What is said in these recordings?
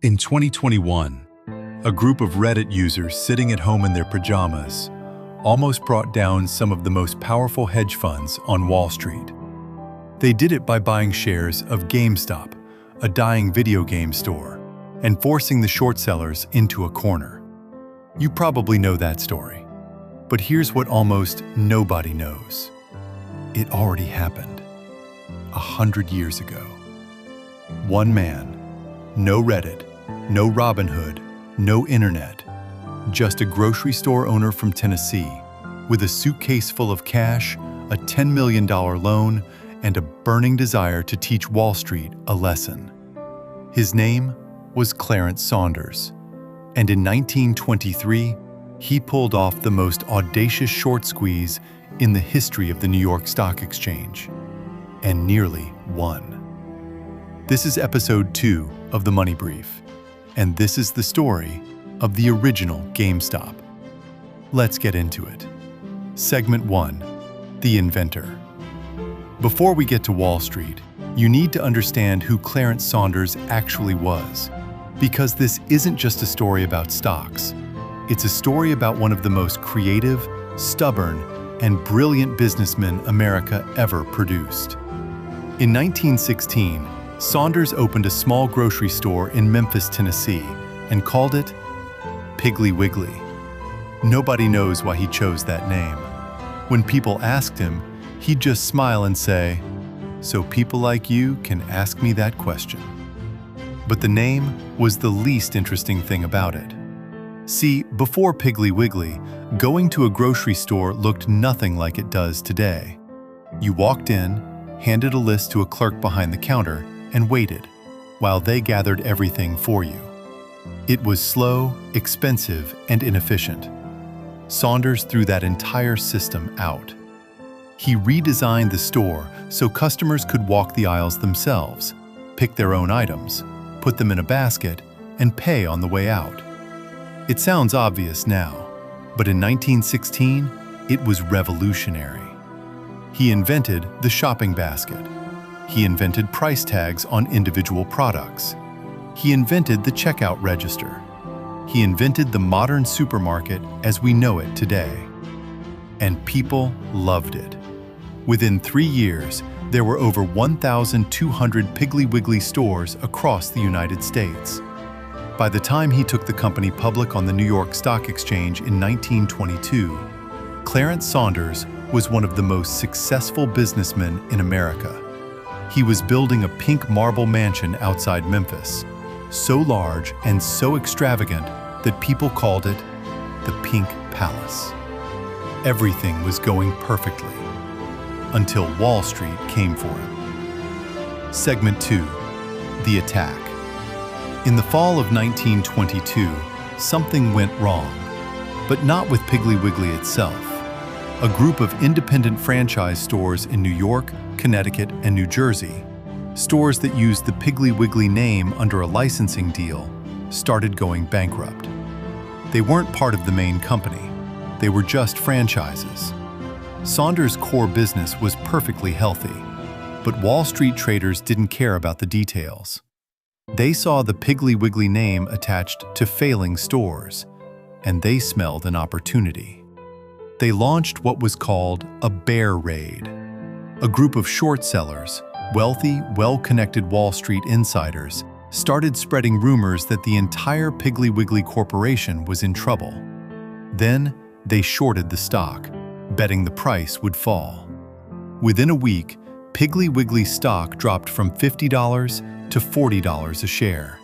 In 2021, a group of Reddit users sitting at home in their pajamas almost brought down some of the most powerful hedge funds on Wall Street. They did it by buying shares of GameStop, a dying video game store, and forcing the short sellers into a corner. You probably know that story. But here's what almost nobody knows. It already happened 100 years ago. One man, no Reddit, no Robinhood, no internet, just a grocery store owner from Tennessee with a suitcase full of cash, a $10 million loan, and a burning desire to teach Wall Street a lesson. His name was Clarence Saunders, and in 1923, he pulled off the most audacious short squeeze in the history of the New York Stock Exchange, and nearly won. This is episode 2 of The Money Brief, and this is the story of the original GameStop. Let's get into it. Segment 1, The Inventor. Before we get to Wall Street, you need to understand who Clarence Saunders actually was, because this isn't just a story about stocks. It's a story about one of the most creative, stubborn, and brilliant businessmen America ever produced. In 1916, Saunders opened a small grocery store in Memphis, Tennessee, and called it Piggly Wiggly. Nobody knows why he chose that name. When people asked him, he'd just smile and say, "So people like you can ask me that question." But the name was the least interesting thing about it. See, before Piggly Wiggly, going to a grocery store looked nothing like it does today. You walked in, handed a list to a clerk behind the counter, and waited, while they gathered everything for you. It was slow, expensive, and inefficient. Saunders threw that entire system out. He redesigned the store so customers could walk the aisles themselves, pick their own items, put them in a basket, and pay on the way out. It sounds obvious now, but in 1916, it was revolutionary. He invented the shopping basket. He invented price tags on individual products. He invented the checkout register. He invented the modern supermarket as we know it today. And people loved it. Within 3 years, there were over 1,200 Piggly Wiggly stores across the United States. By the time he took the company public on the New York Stock Exchange in 1922, Clarence Saunders was one of the most successful businessmen in America. He was building a pink marble mansion outside Memphis, so large and so extravagant that people called it the Pink Palace. Everything was going perfectly, until Wall Street came for him. Segment 2, The Attack. In the fall of 1922, something went wrong, but not with Piggly Wiggly itself. A group of independent franchise stores in New York, Connecticut, and New Jersey, stores that used the Piggly Wiggly name under a licensing deal, started going bankrupt. They weren't part of the main company. They were just franchises. Saunders' core business was perfectly healthy, but Wall Street traders didn't care about the details. They saw the Piggly Wiggly name attached to failing stores, and they smelled an opportunity. They launched what was called a bear raid. A group of short sellers, wealthy, well-connected Wall Street insiders, started spreading rumors that the entire Piggly Wiggly Corporation was in trouble. Then, they shorted the stock, betting the price would fall. Within a week, Piggly Wiggly stock dropped from $50 to $40 a share.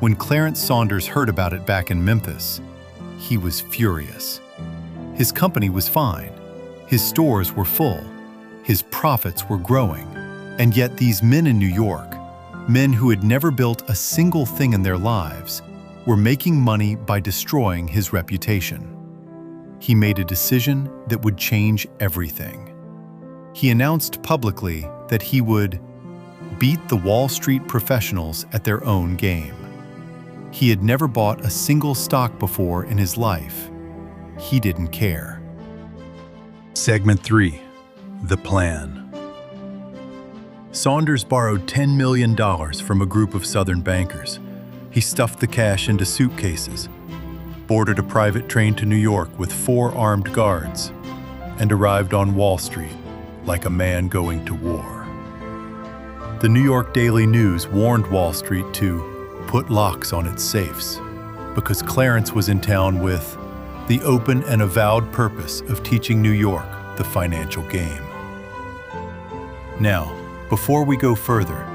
When Clarence Saunders heard about it back in Memphis, he was furious. His company was fine. His stores were full. His profits were growing. And yet these men in New York, men who had never built a single thing in their lives, were making money by destroying his reputation. He made a decision that would change everything. He announced publicly that he would beat the Wall Street professionals at their own game. He had never bought a single stock before in his life. He didn't care. Segment 3, The Plan. Saunders borrowed $10 million from a group of Southern bankers. He stuffed the cash into suitcases, boarded a private train to New York with 4 armed guards, and arrived on Wall Street like a man going to war. The New York Daily News warned Wall Street to put locks on its safes because Clarence was in town with the open and avowed purpose of teaching New York the financial game. Now, before we go further,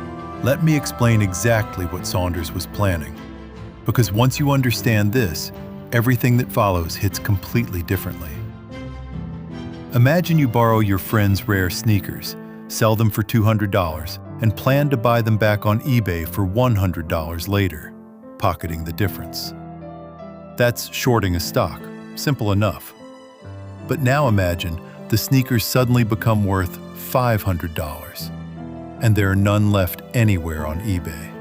let me explain exactly what Saunders was planning, because once you understand this, everything that follows hits completely differently. Imagine you borrow your friend's rare sneakers, sell them for $200, and plan to buy them back on eBay for $100 later, pocketing the difference. That's shorting a stock, simple enough. But now imagine the sneakers suddenly become worth $500, and there are none left anywhere on eBay.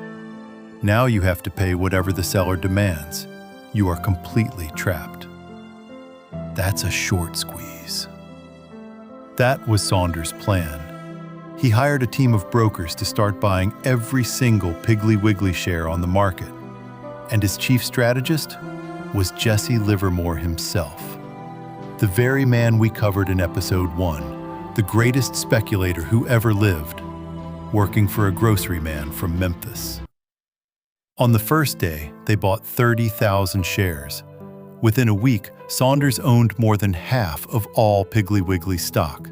Now you have to pay whatever the seller demands. You are completely trapped. That's a short squeeze. That was Saunders' plan. He hired a team of brokers to start buying every single Piggly Wiggly share on the market, and his chief strategist was Jesse Livermore himself, the very man we covered in episode 1, the greatest speculator who ever lived, working for a grocery man from Memphis. On the first day, they bought 30,000 shares. Within a week, Saunders owned more than half of all Piggly Wiggly stock.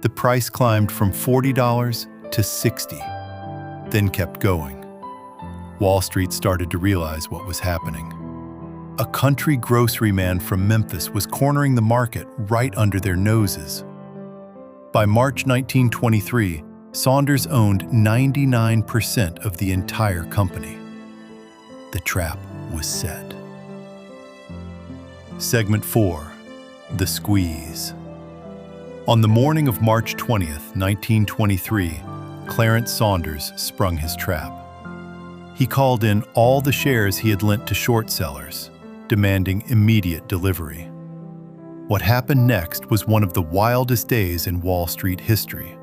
The price climbed from $40 to $60, then kept going. Wall Street started to realize what was happening. A country grocery man from Memphis was cornering the market right under their noses. By March 1923, Saunders owned 99% of the entire company. The trap was set. Segment 4, The Squeeze. On the morning of March 20th, 1923, Clarence Saunders sprung his trap. He called in all the shares he had lent to short sellers, demanding immediate delivery. What happened next was one of the wildest days in Wall Street history.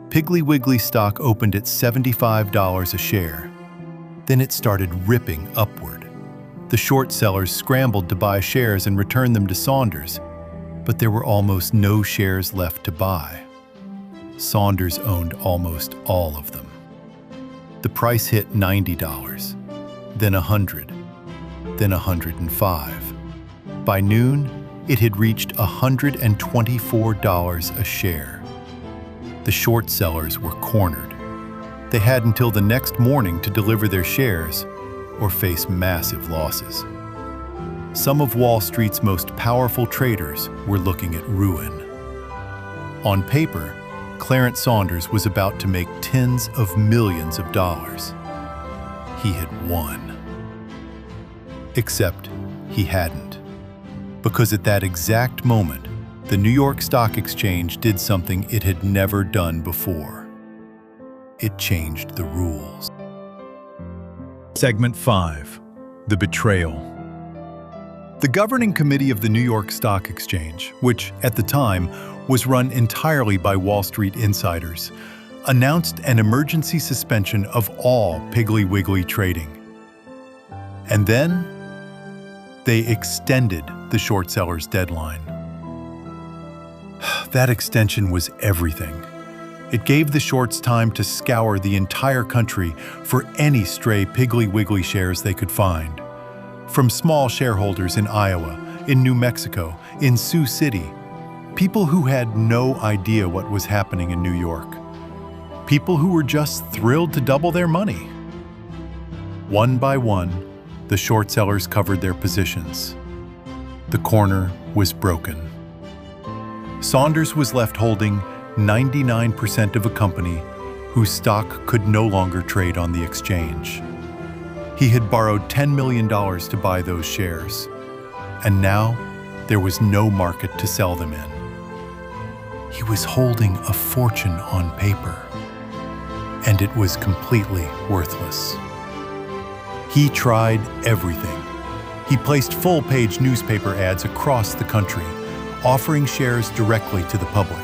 Piggly Wiggly stock opened at $75 a share. Then it started ripping upward. The short sellers scrambled to buy shares and return them to Saunders, but there were almost no shares left to buy. Saunders owned almost all of them. The price hit $90, then $100, then $105. By noon, it had reached $124 a share. The short sellers were cornered. They had until the next morning to deliver their shares or face massive losses. Some of Wall Street's most powerful traders were looking at ruin. On paper, Clarence Saunders was about to make tens of millions of dollars. He had won. Except he hadn't. Because at that exact moment, the New York Stock Exchange did something it had never done before. It changed the rules. Segment 5, The Betrayal. The governing committee of the New York Stock Exchange, which at the time was run entirely by Wall Street insiders, announced an emergency suspension of all Piggly Wiggly trading. And then they extended the short sellers' deadline. That extension was everything. It gave the shorts time to scour the entire country for any stray Piggly Wiggly shares they could find. From small shareholders in Iowa, in New Mexico, in Sioux City, people who had no idea what was happening in New York, people who were just thrilled to double their money. One by one, the short sellers covered their positions. The corner was broken. Saunders was left holding 99% of a company whose stock could no longer trade on the exchange. He had borrowed $10 million to buy those shares, and now there was no market to sell them in. He was holding a fortune on paper, and it was completely worthless. He tried everything. He placed full-page newspaper ads across the country, offering shares directly to the public.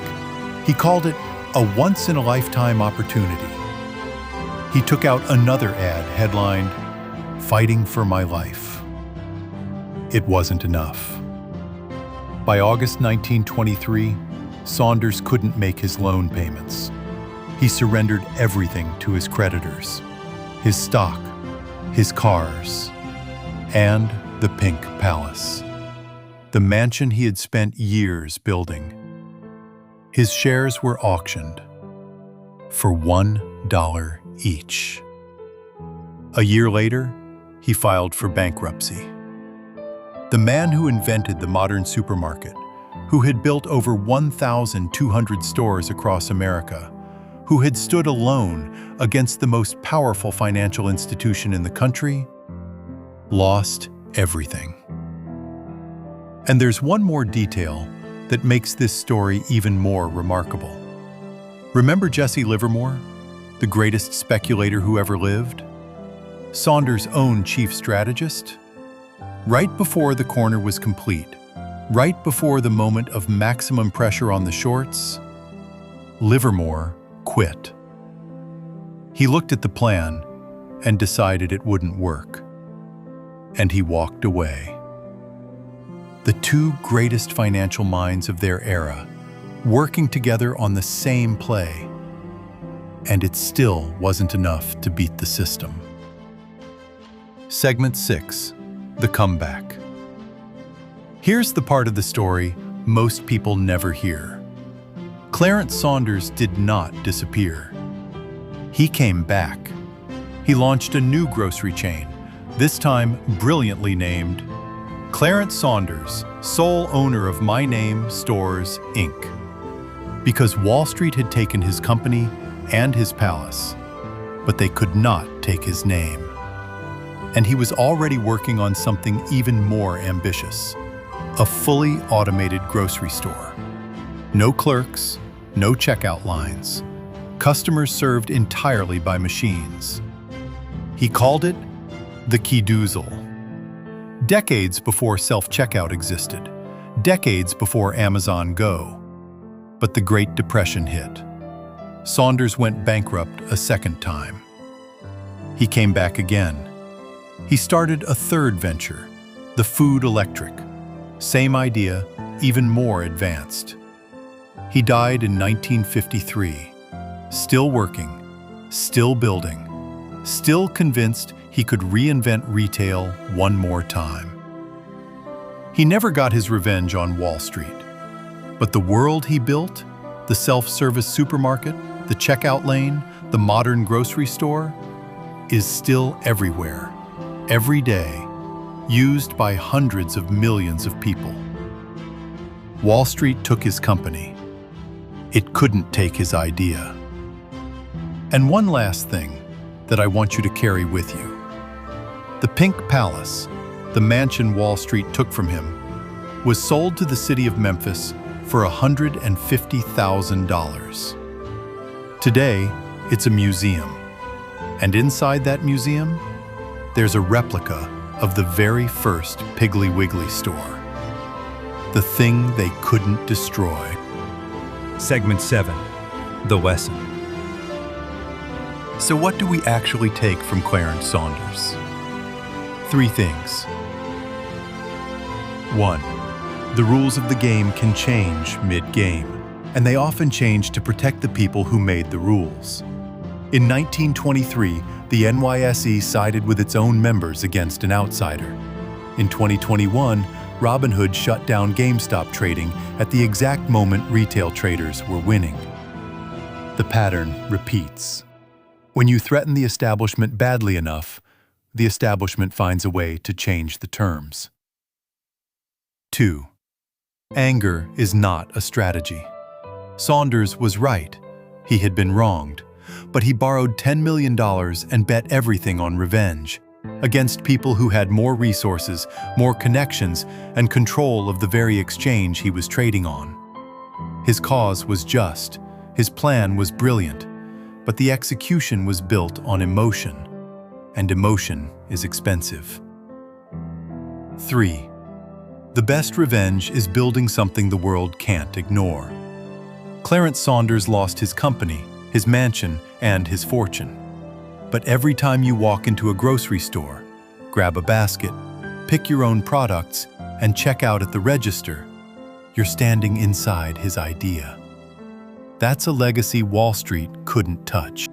He called it a once-in-a-lifetime opportunity. He took out another ad headlined, fighting for my life. It wasn't enough. By August 1923, Saunders couldn't make his loan payments. He surrendered everything to his creditors: his stock, his cars, and the Pink Palace, the mansion he had spent years building. His shares were auctioned for $1 each. A year later, he filed for bankruptcy. The man who invented the modern supermarket, who had built over 1,200 stores across America, who had stood alone against the most powerful financial institution in the country, lost everything. And there's one more detail that makes this story even more remarkable. Remember Jesse Livermore, the greatest speculator who ever lived? Saunders' own chief strategist? Right before the corner was complete, right before the moment of maximum pressure on the shorts, Livermore quit. He looked at the plan and decided it wouldn't work. And he walked away. The two greatest financial minds of their era, working together on the same play. And it still wasn't enough to beat the system. Segment 6. The Comeback. Here's the part of the story most people never hear. Clarence Saunders did not disappear. He came back. He launched a new grocery chain, this time brilliantly named Clarence Saunders, sole owner of My Name Stores, Inc. Because Wall Street had taken his company and his palace, but they could not take his name. And he was already working on something even more ambitious: a fully automated grocery store. No clerks, no checkout lines. Customers served entirely by machines. He called it the Keydoozle. Decades before self-checkout existed, decades before Amazon Go. But the Great Depression hit. Saunders went bankrupt a second time. He came back again. He started a third venture, the Food Electric. Same idea, even more advanced. He died in 1953, still working, still building, still convinced he could reinvent retail one more time. He never got his revenge on Wall Street, but the world he built, the self-service supermarket, the checkout lane, the modern grocery store, is still everywhere, every day, used by hundreds of millions of people. Wall Street took his company. It couldn't take his idea. And one last thing that I want you to carry with you. The Pink Palace, the mansion Wall Street took from him, was sold to the city of Memphis for $150,000. Today, it's a museum. And inside that museum, there's a replica of the very first Piggly Wiggly store. The thing they couldn't destroy. Segment 7. The Lesson. So what do we actually take from Clarence Saunders? 3 things. 1. The rules of the game can change mid-game, and they often change to protect the people who made the rules. In 1923, the NYSE sided with its own members against an outsider. In 2021, Robinhood shut down GameStop trading at the exact moment retail traders were winning. The pattern repeats. When you threaten the establishment badly enough, the establishment finds a way to change the terms. 2. Anger is not a strategy. Saunders was right. He had been wronged. But he borrowed $10 million and bet everything on revenge, against people who had more resources, more connections, and control of the very exchange he was trading on. His cause was just, his plan was brilliant, but the execution was built on emotion, and emotion is expensive. 3. The best revenge is building something the world can't ignore. Clarence Saunders lost his company, his mansion, and his fortune. But every time you walk into a grocery store, grab a basket, pick your own products, and check out at the register. You're standing inside his idea. That's a legacy Wall Street couldn't touch.